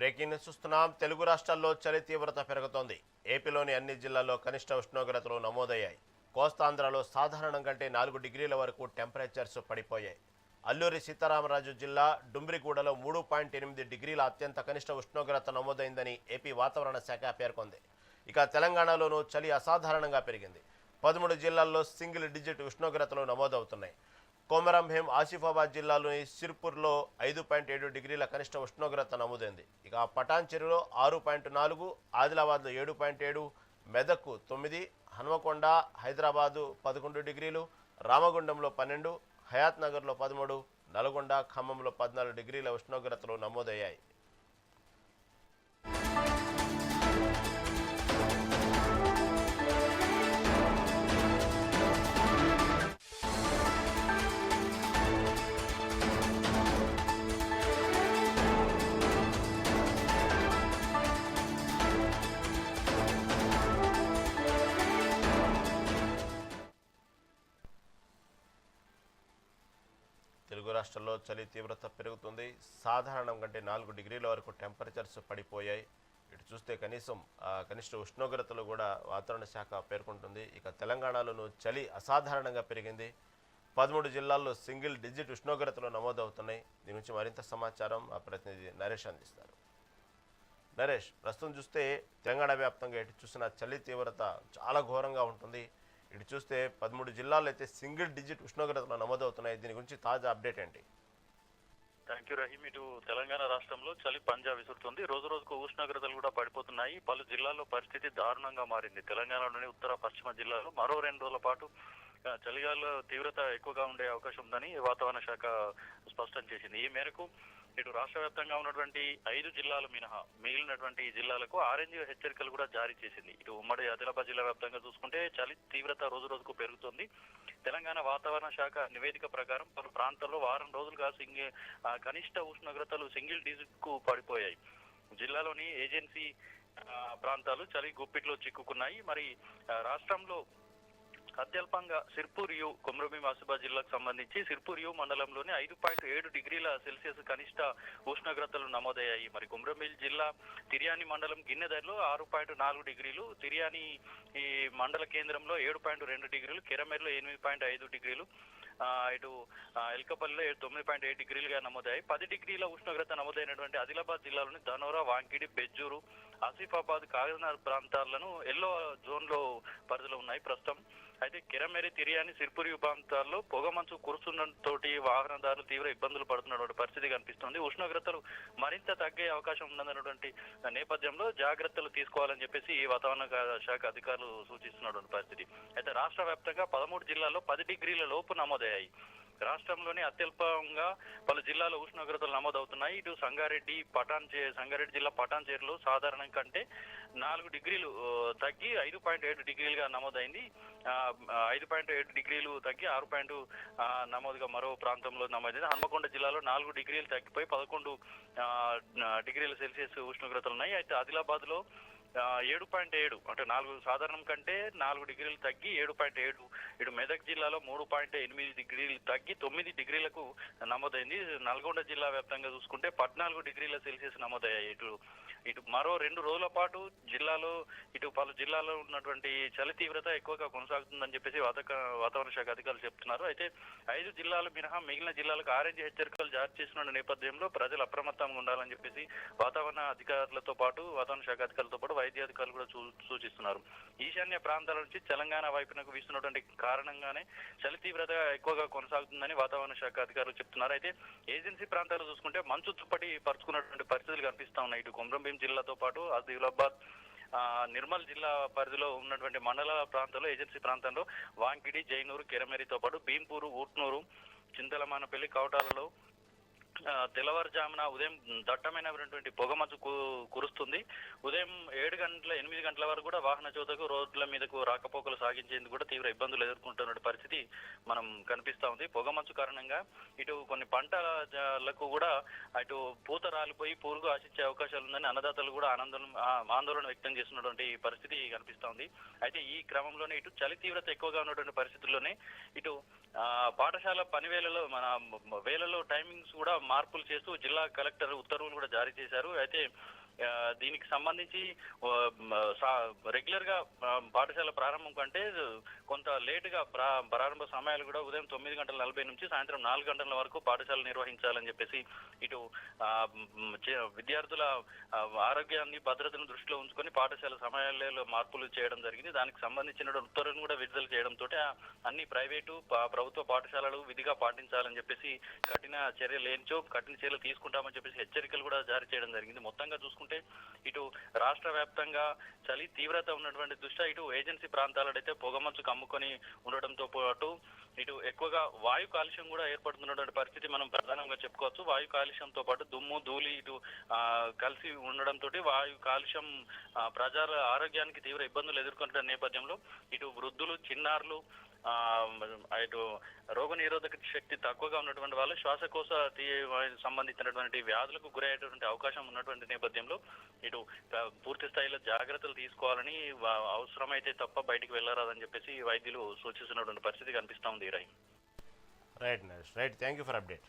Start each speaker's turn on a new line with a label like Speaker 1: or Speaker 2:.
Speaker 1: Breaking news చూస్తున్నాం. తెలుగు రాష్ట్రాల్లో చలి తీవ్రత పెరుగుతోంది. ఏపీలోని అన్ని జిల్లాల్లో కనిష్ట ఉష్ణోగ్రతలు నమోదయ్యాయి. కోస్తాంధ్రలో సాధారణం కంటే 4 డిగ్రీల వరకు టెంపరేచర్స్ పడిపోయాయి. అల్లూరి సీతారామరాజు జిల్లా డుమ్రిగూడలో 3.8 డిగ్రీల అత్యంత కనిష్ట ఉష్ణోగ్రత నమోదైందని ఏపీ వాతావరణ శాఖ పేర్కొంది. ఇక తెలంగాణలోనూ చలి అసాధారణంగా పెరిగింది. 13 జిల్లాల్లో సింగిల్ డిజిట్ ఉష్ణోగ్రతలు నమోదవుతున్నాయి. కొమరంభీం, ఆసిఫాబాద్ జిల్లాలోని సిర్పూర్లో 5.7 డిగ్రీల కనిష్ట ఉష్ణోగ్రత నమోదైంది. ఇక పటాన్చెరులో 6.4, ఆదిలాబాద్లో 7.7, మెదక్ 9, హన్మకొండ, హైదరాబాదు 11 డిగ్రీలు, రామగుండంలో 12, హయాత్ నగర్లో 13, నల్గొండ, ఖమ్మంలో 14 డిగ్రీల ఉష్ణోగ్రతలు నమోదయ్యాయి. తెలుగు రాష్ట్రాల్లో చలి తీవ్రత పెరుగుతుంది. సాధారణం కంటే 4 డిగ్రీల వరకు టెంపరేచర్స్ పడిపోయాయి. ఇటు చూస్తే కనిష్ట ఉష్ణోగ్రతలు కూడా వాతావరణ శాఖ పేర్కొంటుంది. ఇక తెలంగాణలోనూ చలి అసాధారణంగా పెరిగింది. 13 జిల్లాల్లో సింగిల్ డిజిట్ ఉష్ణోగ్రతలు నమోదవుతున్నాయి. దీని నుంచి మరింత సమాచారం మా ప్రతినిధి నరేష్ అందిస్తారు. నరేష్, ప్రస్తుతం చూస్తే తెలంగాణ వ్యాప్తంగా ఇటు చూసిన చలి తీవ్రత చాలా ఘోరంగా ఉంటుంది. ఇటు చూస్తే 13 జిల్లాల్లో అయితే సింగిల్ డిజిట్ ఉష్ణోగ్రతలు నమోదవుతున్నాయి. దీని గురించి తాజా అప్డేట్ ఏంటి?
Speaker 2: Thank you Rahim. ఇటు తెలంగాణ రాష్ట్రంలో చలి పంజా విసురుతుంది. రోజు రోజుకు ఉష్ణోగ్రతలు కూడా పడిపోతున్నాయి. పలు జిల్లాల్లో పరిస్థితి దారుణంగా మారింది. తెలంగాణలోని ఉత్తర పశ్చిమ జిల్లాలో మరో 2 రోజుల పాటు చలిగాల తీవ్రత ఎక్కువగా ఉండే అవకాశం ఉందని వాతావరణ శాఖ స్పష్టం చేసింది. ఈ మేరకు ఇటు రాష్ట్ర వ్యాప్తంగా ఉన్నటువంటి 5 జిల్లాలు మినహా మిగిలినటువంటి జిల్లాలకు ఆరెంజ్ హెచ్చరికలు కూడా జారీ చేసింది. ఇటు ఉమ్మడి ఆదిలాబాద్ జిల్లా వ్యాప్తంగా చూసుకుంటే చలి తీవ్రత రోజు రోజుకు పెరుగుతుంది. తెలంగాణ వాతావరణ శాఖ నివేదిక ప్రకారం పలు ప్రాంతాల్లో వారం రోజులుగా కనిష్ట ఉష్ణోగ్రతలు సింగిల్ డిజిట్ కు పడిపోయాయి. జిల్లాలోని ఏజెన్సీ ప్రాంతాలు చలి గుప్పిట్లో చిక్కుకున్నాయి. మరి రాష్ట్రంలో అత్యల్పంగా సిర్పూర్ యు, కొమరంభీం ఆసిఫాబాద్ జిల్లాకు సంబంధించి సిర్పూర్ యు మండలంలోని 5.7 డిగ్రీల సెల్సియస్ కనిష్ట ఉష్ణోగ్రతలు నమోదయ్యాయి. మరి కొమరంభీం జిల్లా తిర్యాని మండలం గిన్నెదర్లో 6.4 డిగ్రీలు, తిర్యాని ఈ మండల కేంద్రంలో 7.2 డిగ్రీలు, కెరమెర్లో 8.5 డిగ్రీలు, ఇటు ఎల్కపల్లిలో 9.8 డిగ్రీలుగా నమోదయ్యాయి. 10 డిగ్రీల ఉష్ణోగ్రత నమోదైనటువంటి ఆదిలాబాద్ జిల్లాలోని ధనోరా, వాంకిడి, బెజ్జూరు, ఆసిఫాబాద్, కాగజ్నగర్ ప్రాంతాలను ఎల్లో జోన్ లో పరిధిలో ఉన్నాయి ప్రస్తుతం. అయితే కెరమెరి, తిర్యాని, సిర్పూర్ ప్రాంతాల్లో పొగమంచు కురుస్తుండటంతో వాహనదారులు తీవ్ర ఇబ్బందులు పడుతున్నటువంటి పరిస్థితి కనిపిస్తుంది. ఉష్ణోగ్రతలు మరింత తగ్గే అవకాశం ఉన్నటువంటి నేపథ్యంలో జాగ్రత్తలు తీసుకోవాలని చెప్పేసి ఈ వాతావరణ శాఖ అధికారులు సూచిస్తున్నటువంటి పరిస్థితి. అయితే రాష్ట్ర వ్యాప్తంగా 13 జిల్లాల్లో 10 డిగ్రీల లోపు నమోదయ్యాయి. రాష్ట్రంలోని అత్యల్పంగా పలు జిల్లాలో ఉష్ణోగ్రతలు నమోదవుతున్నాయి. ఇటు సంగారెడ్డి జిల్లా పటాన్చేరులో సాధారణం కంటే 4 డిగ్రీలు తగ్గి 5.7 డిగ్రీలుగా నమోదైంది. 5.7 డిగ్రీలు తగ్గి 6 నమోదుగా మరో ప్రాంతంలో నమోదైంది. హన్మకొండ జిల్లాలో 4 డిగ్రీలు తగ్గిపోయి 11 డిగ్రీల సెల్సియస్ ఉష్ణోగ్రతలు ఉన్నాయి. అయితే ఆదిలాబాద్ లో 7.7 అంటే 4 సాధారణం కంటే 4 డిగ్రీలు తగ్గి 7.7. ఇటు మెదక్ జిల్లాలో 3.8 డిగ్రీలు తగ్గి 9 డిగ్రీలకు నమోదైంది. నల్గొండ జిల్లా వ్యాప్తంగా చూసుకుంటే 14 డిగ్రీల సెల్సియస్ నమోదయ్యాయి. ఇటు మరో 2 రోజుల పాటు పలు జిల్లాలో ఉన్నటువంటి చలి తీవ్రత ఎక్కువగా కొనసాగుతుందని చెప్పేసి వాతావరణ శాఖ అధికారులు చెప్తున్నారు. అయితే 5 జిల్లాలు మినహా మిగిలిన జిల్లాలకు ఆరెంజ్ హెచ్చరికలు జారీ చేసిన నేపథ్యంలో ప్రజలు అప్రమత్తంగా ఉండాలని చెప్పేసి వాతావరణ శాఖ అధికారులతో పాటు వైద్య అధికారులు కూడా సూచిస్తున్నారు. ఈశాన్య ప్రాంతాల నుంచి తెలంగాణ వైపునకు వీస్తున్నటువంటి కారణంగానే చలి తీవ్రత ఎక్కువగా కొనసాగుతుందని వాతావరణ శాఖ అధికారులు చెప్తున్నారు. అయితే ఏజెన్సీ ప్రాంతాలు చూసుకుంటే మంచు తుప్పటి పరుచుకున్నటువంటి పరిస్థితులు కనిపిస్తా ఉన్నాయి. ఇటు కొమరంభీం జిల్లాతో పాటు ఆదిలాబాద్, నిర్మల్ జిల్లా పరిధిలో ఉన్నటువంటి మండల ప్రాంతాల్లో ఏజెన్సీ ప్రాంతంలో వాంకిడి, జైనూరు, కెరమెరితో పాటు భీంపూరు, ఊట్నూరు, చింతలమానపల్లి, కౌటాలలో తెల్లవారుజామున ఉదయం దట్టమైనటువంటి పొగమంచు కురుస్తుంది. ఉదయం 8 గంటల వరకు కూడా వాహన చోదకు రోడ్ల మీదకు రాకపోకలు సాగించేందుకు కూడా తీవ్ర ఇబ్బందులు ఎదుర్కొంటున్న పరిస్థితి మనం కనిపిస్తా ఉంది. పొగమంచు కారణంగా ఇటు కొన్ని పంటలకు కూడా అటు పూత రాలిపోయి పురుగు ఆశించే అవకాశాలు ఉందని అన్నదాతలు కూడా ఆందోళన వ్యక్తం చేస్తున్నటువంటి పరిస్థితి కనిపిస్తా ఉంది. అయితే ఈ క్రమంలోనే ఇటు చలి తీవ్రత ఎక్కువగా ఉన్నటువంటి పరిస్థితుల్లోనే ఇటు పాఠశాల పని వేళలో టైమింగ్స్ కూడా మార్పులు చేస్తూ జిల్లా కలెక్టర్ ఉత్తర్వులు కూడా జారీ చేశారు. అయితే దీనికి సంబంధించి రెగ్యులర్ గా పాఠశాల ప్రారంభం కంటే కొంత లేట్ గా ప్రారంభ సమయాలు కూడా ఉదయం 9:40 నుంచి సాయంత్రం 4 గంటల వరకు పాఠశాల నిర్వహించాలని చెప్పేసి ఇటు విద్యార్థుల ఆరోగ్యాన్ని భద్రతను దృష్టిలో ఉంచుకొని పాఠశాల సమయాలలో మార్పులు చేయడం జరిగింది. దానికి సంబంధించిన ఉత్తర్వులను కూడా విడుదల చేయడంతో అన్ని ప్రైవేటు ప్రభుత్వ పాఠశాలలు విధిగా పాటించాలని చెప్పేసి కఠిన చర్యలు తీసుకుంటామని చెప్పేసి హెచ్చరికలు కూడా జారీ చేయడం జరిగింది. మొత్తంగా చూసుకుంటే ఇటు రాష్ట్ర వ్యాప్తంగా చలి తీవ్రత ఉన్నటువంటి దృష్ట్యా ఇటు ఏజెన్సీ ప్రాంతాలైతే పొగమంచు కమ్ముకొని ఉండడంతో పాటు ఇటు ఎక్కువగా వాయు కాలుష్యం కూడా ఏర్పడుతున్నటువంటి పరిస్థితి మనం ప్రధానంగా చెప్పుకోవచ్చు. వాయు కాలుష్యంతో పాటు దుమ్ము ధూళి ఇటు కలిసి ఉండడంతో వాయు కాలుష్యం ప్రజల ఆరోగ్యానికి తీవ్ర ఇబ్బందులు ఎదుర్కొంటున్న నేపథ్యంలో ఇటు వృద్ధులు చిన్నారులు ఇటు రోగ నిరోధక శక్తి తక్కువగా ఉన్నటువంటి వాళ్ళు శ్వాసకోశ సంబంధించినటువంటి వ్యాధులకు గురయ్యేటువంటి అవకాశం ఉన్నటువంటి నేపథ్యంలో ఇటు పూర్తి స్థాయిలో జాగ్రత్తలు తీసుకోవాలని అవసరమైతే తప్ప బయటికి వెళ్ళరాదని చెప్పేసి వైద్యులు సూచిస్తున్నటువంటి పరిస్థితి కనిపిస్తా ఉంది.
Speaker 1: Right thank you for update.